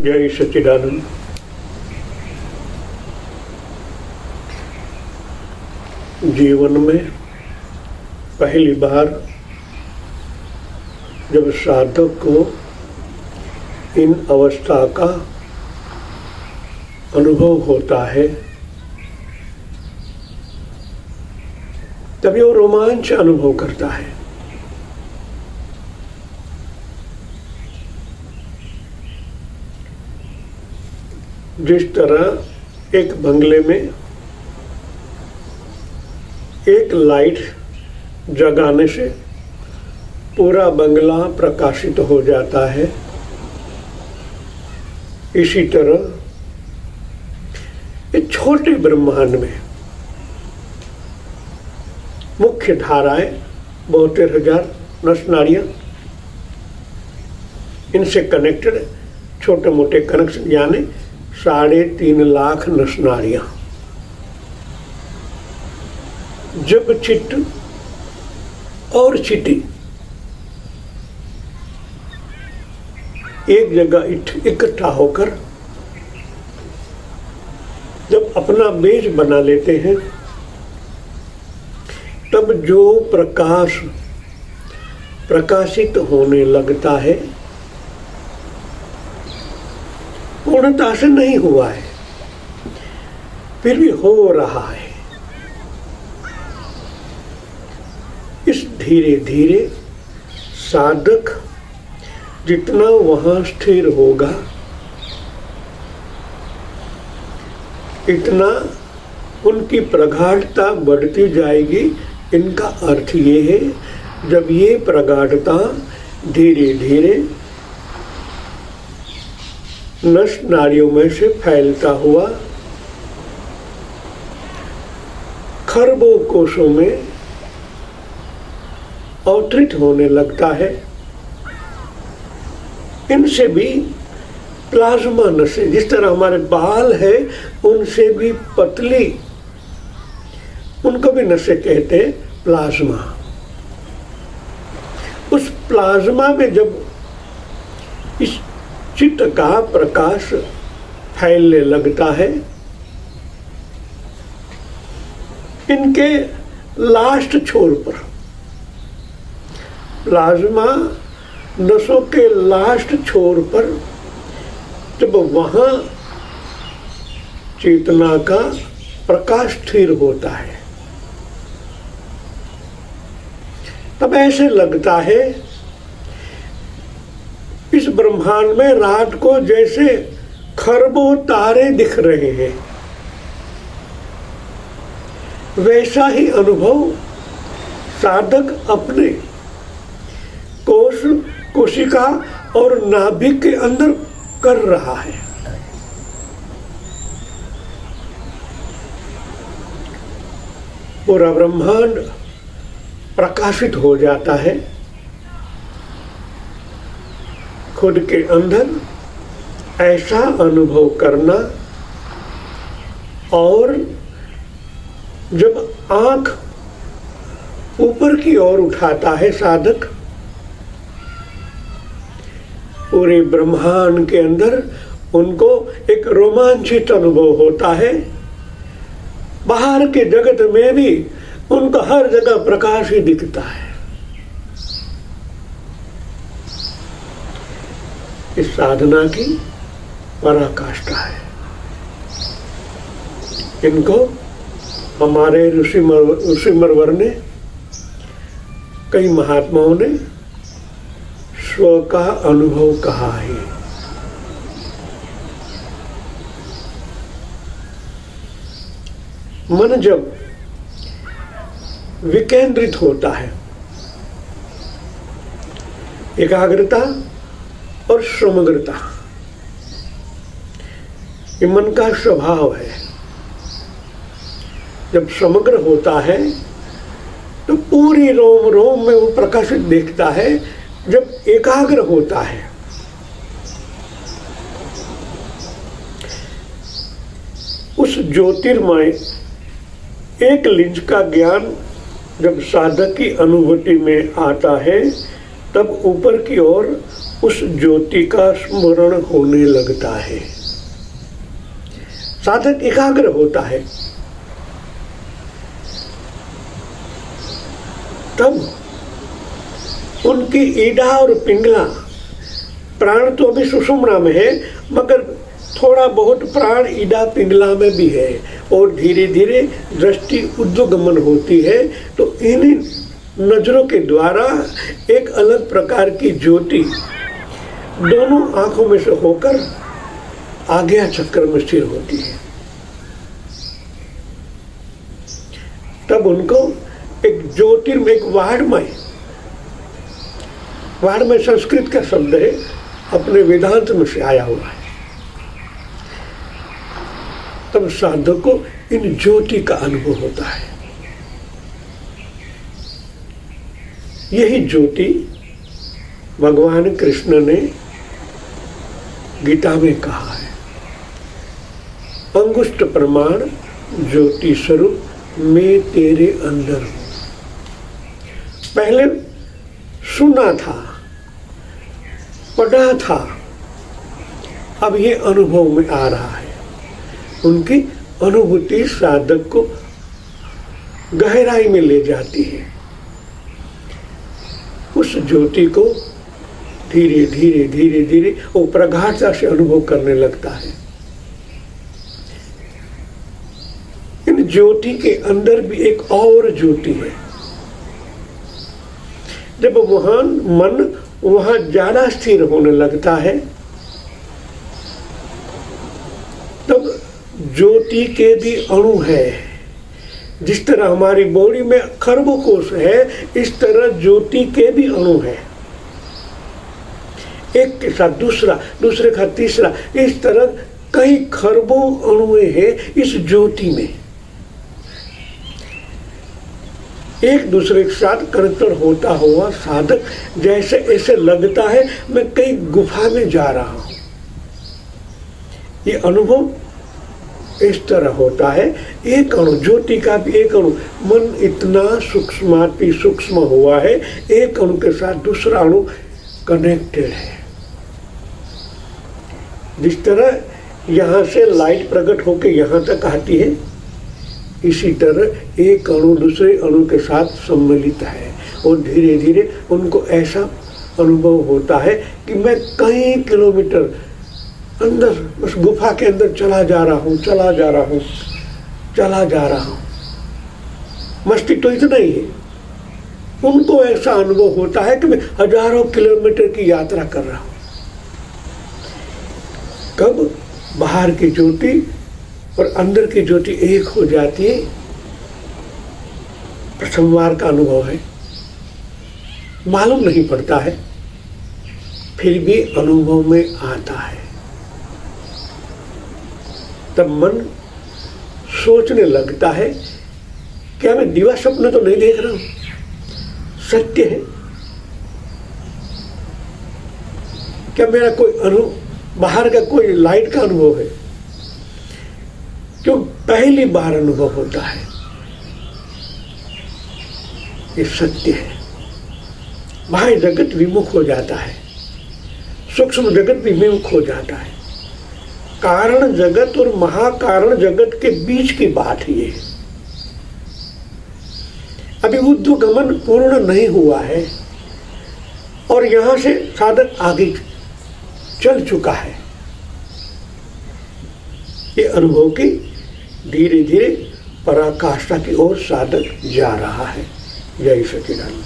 जय सच्चिदानंद। जीवन में पहली बार जब साधक को इन अवस्था का अनुभव होता है तभी वो रोमांच अनुभव करता है। जिस तरह एक बंगले में एक लाइट जगाने से पूरा बंगला प्रकाशित हो जाता है, इसी तरह इस छोटे ब्रह्मांड में मुख्य धाराएं 72,000 नस नाड़ियां, इनसे कनेक्टेड छोटे मोटे कनेक्शन यानी 3.5 लाख नस नाड़ियां। जब चित्त और चिट्टी एक जगह इकट्ठा होकर जब अपना बेज बना लेते हैं तब जो प्रकाश प्रकाशित होने लगता है पूर्णता से नहीं हुआ है, फिर भी हो रहा है। इस धीरे धीरे साधक जितना वहां स्थिर होगा इतना उनकी प्रगाढ़ता बढ़ती जाएगी। इनका अर्थ ये है जब ये प्रगाढ़ता धीरे धीरे नस नाड़ियों में से फैलता हुआ खरबों कोशों में अवतरित होने लगता है, इनसे भी प्लाज्मा नसें, जिस तरह हमारे बाल है उनसे भी पतली, उनको भी नसें कहते हैं प्लाज्मा। उस प्लाज्मा में जब इस चित्त का प्रकाश फैलने लगता है, इनके लास्ट छोर पर प्लाज्मा नसों के लास्ट छोर पर जब वहां चेतना का प्रकाश स्थिर होता है तब ऐसे लगता है इस ब्रह्मांड में रात को जैसे खरबों तारे दिख रहे हैं। वैसा ही अनुभव साधक अपने कोश, कोशिका और नाभिक के अंदर कर रहा है। पूरा ब्रह्मांड प्रकाशित हो जाता है। खुद के अंदर ऐसा अनुभव करना, और जब आंख ऊपर की ओर उठाता है साधक, पूरे ब्रह्मांड के अंदर उनको एक रोमांचित अनुभव होता है। बाहर के जगत में भी उनको हर जगह प्रकाश ही दिखता है। इस साधना की पराकाष्ठा है। इनको हमारे ऋषिमरवर ने, कई महात्माओं ने स्व का अनुभव कहा है। मन जब विकेंद्रित होता है, एकाग्रता और समग्रता ये मन का स्वभाव है। जब समग्र होता है तो पूरी रोम रोम में वो प्रकाशित देखता है। जब एकाग्र होता है उस ज्योतिर्मय एक लिंज का ज्ञान जब साधक की अनुभूति में आता है तब ऊपर की ओर उस ज्योति का स्मरण होने लगता है, साधक एकाग्र होता है। तब उनकी ईडा और पिंगला, प्राण तो अभी सुषुम्ना में है, मगर थोड़ा बहुत प्राण ईडा पिंगला में भी है, और धीरे धीरे दृष्टि ऊर्ध्वगमन होती है। तो इन्हीं नजरों के द्वारा एक अलग प्रकार की ज्योति दोनों आंखों में से होकर आज्ञा चक्र में स्थिर होती है। तब उनको एक ज्योतिर्मय, एक वाणमय संस्कृत का शब्द है, अपने वेदांत में से आया हुआ है। तब साधक को इन ज्योति का अनुभव होता है। यही ज्योति भगवान कृष्ण ने गीता में कहा है, अंगुष्ठ प्रमाण ज्योति स्वरूप मैं तेरे अंदर हूं। पहले सुना था, पढ़ा था, अब ये अनुभव में आ रहा है। उनकी अनुभूति साधक को गहराई में ले जाती है। उस ज्योति को धीरे धीरे धीरे धीरे वो प्रगाढ़ता से अनुभव करने लगता है। इन ज्योति के अंदर भी एक और ज्योति है। जब मन वहां ज्यादा स्थिर होने लगता है, तब ज्योति के भी अणु है। जिस तरह हमारी बॉडी में खरबों कोष है, इस तरह ज्योति के भी अणु है। एक के साथ दूसरा, दूसरे का तीसरा, इस तरह कई खरबों अणु हैं इस ज्योति में। एक दूसरे के साथ कनेक्टेड होता हुआ साधक जैसे ऐसे लगता है मैं कई गुफा में जा रहा हूं। ये अनुभव इस तरह होता है। एक अणु, ज्योति का भी एक अणु, मन इतना सूक्ष्माति सूक्ष्म हुआ है, एक अणु के साथ दूसरा अणु कनेक्टेड है। जिस तरह यहां से लाइट प्रकट होकर यहां तक आती है, इसी तरह एक अणु दूसरे अणु के साथ सम्मिलित है, और धीरे धीरे उनको ऐसा अनुभव होता है कि मैं कई किलोमीटर अंदर उस गुफा के अंदर चला जा रहा हूँ, चला जा रहा हूँ, चला जा रहा हूँ। मस्ती तो इतना ही है। उनको ऐसा अनुभव होता है कि मैं हजारों किलोमीटर की यात्रा कर रहा हूँ। कब बाहर की ज्योति और अंदर की ज्योति एक हो जाती है, प्रथम बार का अनुभव है, मालूम नहीं पड़ता है, फिर भी अनुभव में आता है। तब मन सोचने लगता है, क्या मैं दिवा स्वप्न तो नहीं देख रहा हूं, सत्य है क्या? मेरा कोई अनुभव, बाहर का कोई लाइट का अनुभव है? क्यों पहली बार अनुभव होता है, ये सत्य है। बाह्य जगत विमुख हो जाता है, सूक्ष्म जगत भी विमुख हो जाता है। कारण जगत और महाकारण जगत के बीच की बात ये है। अभी ऊर्ध्वगमन पूर्ण नहीं हुआ है, और यहां से साधक आगे चल चुका है। ये अनुभव की धीरे धीरे पराकाष्ठा की ओर साधक जा रहा है। जय सच्चिदानंद।